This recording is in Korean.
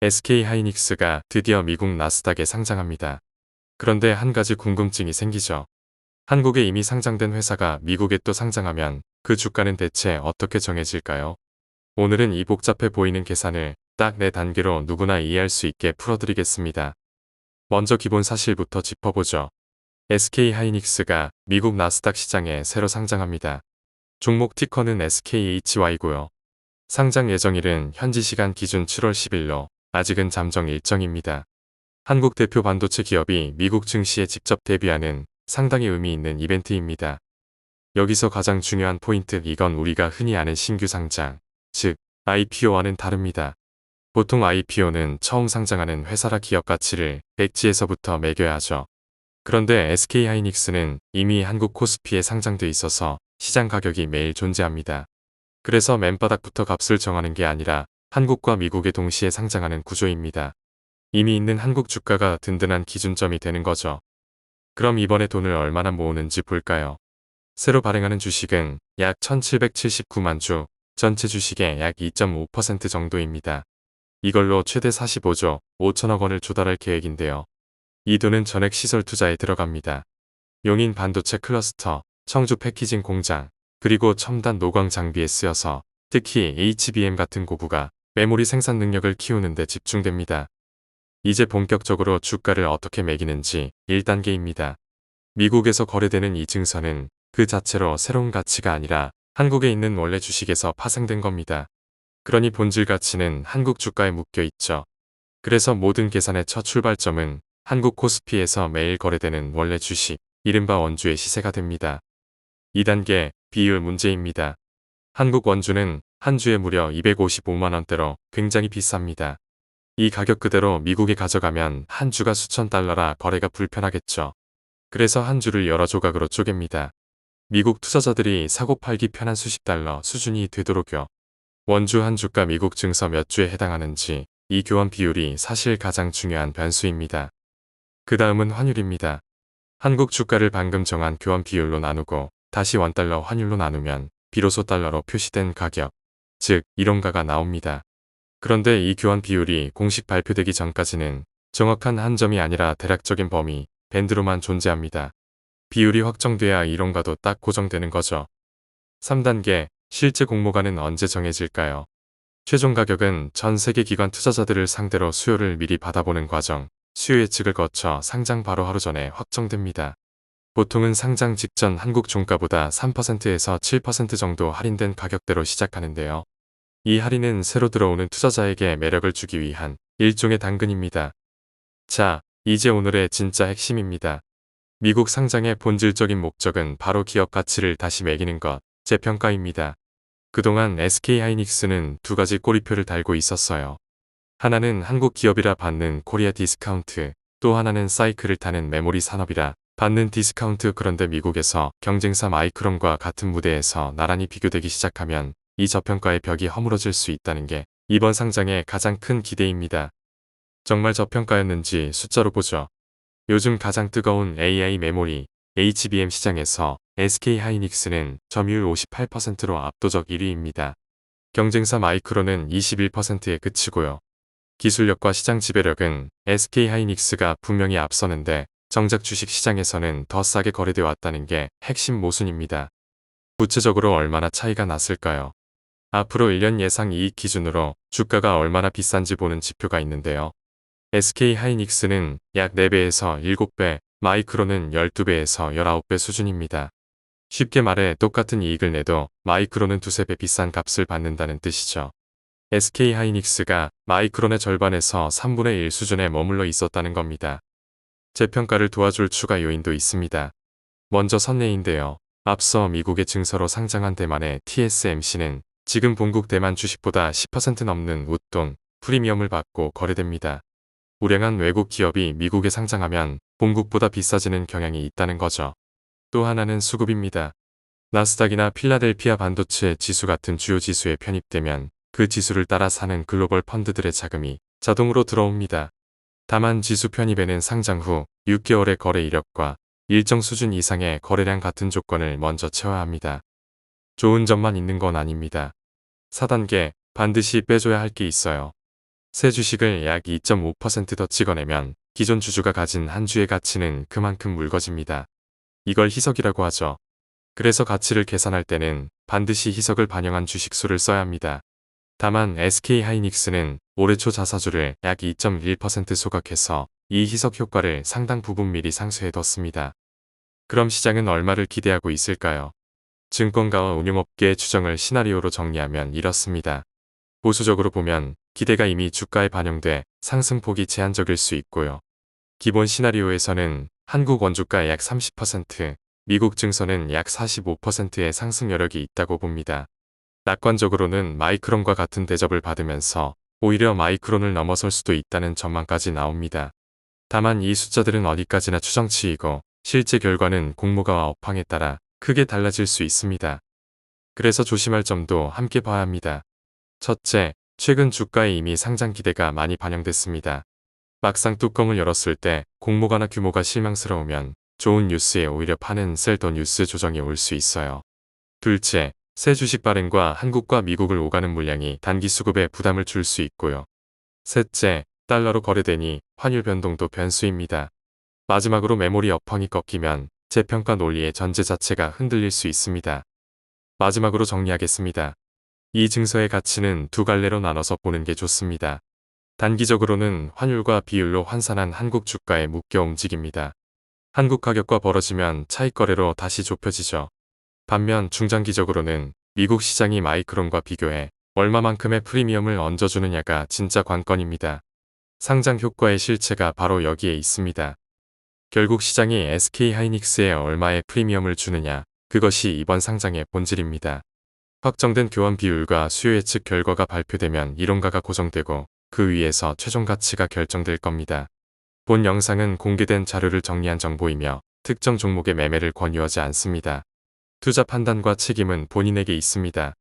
SK하이닉스가 드디어 미국 나스닥에 상장합니다. 그런데 한 가지 궁금증이 생기죠. 한국에 이미 상장된 회사가 미국에 또 상장하면 그 주가는 대체 어떻게 정해질까요? 오늘은 이 복잡해 보이는 계산을 딱 4단계로 누구나 이해할 수 있게 풀어드리겠습니다. 먼저 기본 사실부터 짚어보죠. SK하이닉스가 미국 나스닥 시장에 새로 상장합니다. 종목 티커는 SKHY고요. 상장 예정일은 현지 시간 기준 7월 10일로 아직은 잠정 일정입니다. 한국 대표 반도체 기업이 미국 증시에 직접 데뷔하는 상당히 의미 있는 이벤트입니다. 여기서 가장 중요한 포인트, 이건 우리가 흔히 아는 신규 상장, 즉 IPO와는 다릅니다. 보통 IPO는 처음 상장하는 회사라 기업 가치를 백지에서부터 매겨야 하죠. 그런데 SK하이닉스는 이미 한국 코스피에 상장돼 있어서 시장 가격이 매일 존재합니다. 그래서 맨바닥부터 값을 정하는 게 아니라 한국과 미국에 동시에 상장하는 구조입니다. 이미 있는 한국 주가가 든든한 기준점이 되는 거죠. 그럼 이번에 돈을 얼마나 모으는지 볼까요? 새로 발행하는 주식은 약 1779만 주, 전체 주식의 약 2.5% 정도입니다. 이걸로 최대 45조 5천억 원을 조달할 계획인데요. 이 돈은 전액 시설 투자에 들어갑니다. 용인 반도체 클러스터, 청주 패키징 공장, 그리고 첨단 노광 장비에 쓰여서 특히 HBM 같은 고부가 메모리 생산 능력을 키우는 데 집중됩니다. 이제 본격적으로 주가를 어떻게 매기는지 1단계입니다. 미국에서 거래되는 이 증서는 그 자체로 새로운 가치가 아니라 한국에 있는 원래 주식에서 파생된 겁니다. 그러니 본질 가치는 한국 주가에 묶여 있죠. 그래서 모든 계산의 첫 출발점은 한국 코스피에서 매일 거래되는 원래 주식, 이른바 원주의 시세가 됩니다. 2단계, 비율 문제입니다. 한국 원주는 한 주에 무려 255만 원대로 굉장히 비쌉니다. 이 가격 그대로 미국에 가져가면 한 주가 수천 달러라 거래가 불편하겠죠. 그래서 한 주를 여러 조각으로 쪼갭니다. 미국 투자자들이 사고 팔기 편한 수십 달러 수준이 되도록요. 원주 한 주가 미국 증서 몇 주에 해당하는지, 이 교환 비율이 사실 가장 중요한 변수입니다. 그 다음은 환율입니다. 한국 주가를 방금 정한 교환 비율로 나누고 다시 원달러 환율로 나누면 비로소 달러로 표시된 가격, 즉 1원가가 나옵니다. 그런데 이 교환 비율이 공식 발표되기 전까지는 정확한 한 점이 아니라 대략적인 범위, 밴드로만 존재합니다. 비율이 확정돼야 1원가도 딱 고정되는 거죠. 3단계, 실제 공모가는 언제 정해질까요? 최종 가격은 전 세계 기관 투자자들을 상대로 수요를 미리 받아보는 과정, 수요 예측을 거쳐 상장 바로 하루 전에 확정됩니다. 보통은 상장 직전 한국 종가보다 3%에서 7% 정도 할인된 가격대로 시작하는데요. 이 할인은 새로 들어오는 투자자에게 매력을 주기 위한 일종의 당근입니다. 자, 이제 오늘의 진짜 핵심입니다. 미국 상장의 본질적인 목적은 바로 기업 가치를 다시 매기는 것, 재평가입니다. 그동안 SK하이닉스는 두 가지 꼬리표를 달고 있었어요. 하나는 한국 기업이라 받는 코리아 디스카운트, 또 하나는 사이클을 타는 메모리 산업이라 받는 디스카운트. 그런데 미국에서 경쟁사 마이크론과 같은 무대에서 나란히 비교되기 시작하면 이 저평가의 벽이 허물어질 수 있다는 게 이번 상장의 가장 큰 기대입니다. 정말 저평가였는지 숫자로 보죠. 요즘 가장 뜨거운 AI 메모리, HBM 시장에서 SK하이닉스는 점유율 58%로 압도적 1위입니다. 경쟁사 마이크론은 21%에 그치고요. 기술력과 시장 지배력은 SK하이닉스가 분명히 앞서는데 정작 주식 시장에서는 더 싸게 거래되어 왔다는 게 핵심 모순입니다. 구체적으로 얼마나 차이가 났을까요? 앞으로 1년 예상 이익 기준으로 주가가 얼마나 비싼지 보는 지표가 있는데요. SK하이닉스는 약 4배에서 7배, 마이크론은 12배에서 19배 수준입니다. 쉽게 말해 똑같은 이익을 내도 마이크론은 두세 배 비싼 값을 받는다는 뜻이죠. SK하이닉스가 마이크론의 절반에서 3분의 1 수준에 머물러 있었다는 겁니다. 재평가를 도와줄 추가 요인도 있습니다. 먼저 선례인데요. 앞서 미국의 증서로 상장한 대만의 TSMC는 지금 본국 대만 주식보다 10% 넘는 웃돈, 프리미엄을 받고 거래됩니다. 우량한 외국 기업이 미국에 상장하면 본국보다 비싸지는 경향이 있다는 거죠. 또 하나는 수급입니다. 나스닥이나 필라델피아 반도체 지수 같은 주요 지수에 편입되면 그 지수를 따라 사는 글로벌 펀드들의 자금이 자동으로 들어옵니다. 다만 지수 편입에는 상장 후 6개월의 거래 이력과 일정 수준 이상의 거래량 같은 조건을 먼저 채워야 합니다. 좋은 점만 있는 건 아닙니다. 4단계, 반드시 빼줘야 할 게 있어요. 새 주식을 약 2.5%더 찍어내면 기존 주주가 가진 한 주의 가치는 그만큼 묽어집니다. 이걸 희석이라고 하죠. 그래서 가치를 계산할 때는 반드시 희석을 반영한 주식수를 써야 합니다. 다만 SK하이닉스는 올해 초 자사주를 약 2.1% 소각해서 이 희석 효과를 상당 부분 미리 상쇄해뒀습니다. 그럼 시장은 얼마를 기대하고 있을까요? 증권가와 운용업계의 추정을 시나리오로 정리하면 이렇습니다. 보수적으로 보면 기대가 이미 주가에 반영돼 상승폭이 제한적일 수 있고요. 기본 시나리오에서는 한국 원주가 약 30%, 미국 증서는 약 45%의 상승 여력이 있다고 봅니다. 낙관적으로는 마이크론과 같은 대접을 받으면서 오히려 마이크론을 넘어설 수도 있다는 전망까지 나옵니다. 다만 이 숫자들은 어디까지나 추정치이고 실제 결과는 공모가와 업황에 따라 크게 달라질 수 있습니다. 그래서 조심할 점도 함께 봐야 합니다. 첫째, 최근 주가에 이미 상장 기대가 많이 반영됐습니다. 막상 뚜껑을 열었을 때 공모가나 규모가 실망스러우면 좋은 뉴스에 오히려 파는 셀더 뉴스 조정이 올 수 있어요. 둘째, 새 주식 발행과 한국과 미국을 오가는 물량이 단기 수급에 부담을 줄 수 있고요. 셋째, 달러로 거래되니 환율 변동도 변수입니다. 마지막으로 메모리 업황이 꺾이면 재평가 논리의 전제 자체가 흔들릴 수 있습니다. 마지막으로 정리하겠습니다. 이 증서의 가치는 두 갈래로 나눠서 보는 게 좋습니다. 단기적으로는 환율과 비율로 환산한 한국 주가에 묶여 움직입니다. 한국 가격과 벌어지면 차익 거래로 다시 좁혀지죠. 반면 중장기적으로는 미국 시장이 마이크론과 비교해 얼마만큼의 프리미엄을 얹어주느냐가 진짜 관건입니다. 상장 효과의 실체가 바로 여기에 있습니다. 결국 시장이 SK하이닉스에 얼마의 프리미엄을 주느냐, 그것이 이번 상장의 본질입니다. 확정된 교환 비율과 수요 예측 결과가 발표되면 이론가가 고정되고 그 위에서 최종 가치가 결정될 겁니다. 본 영상은 공개된 자료를 정리한 정보이며 특정 종목의 매매를 권유하지 않습니다. 투자 판단과 책임은 본인에게 있습니다.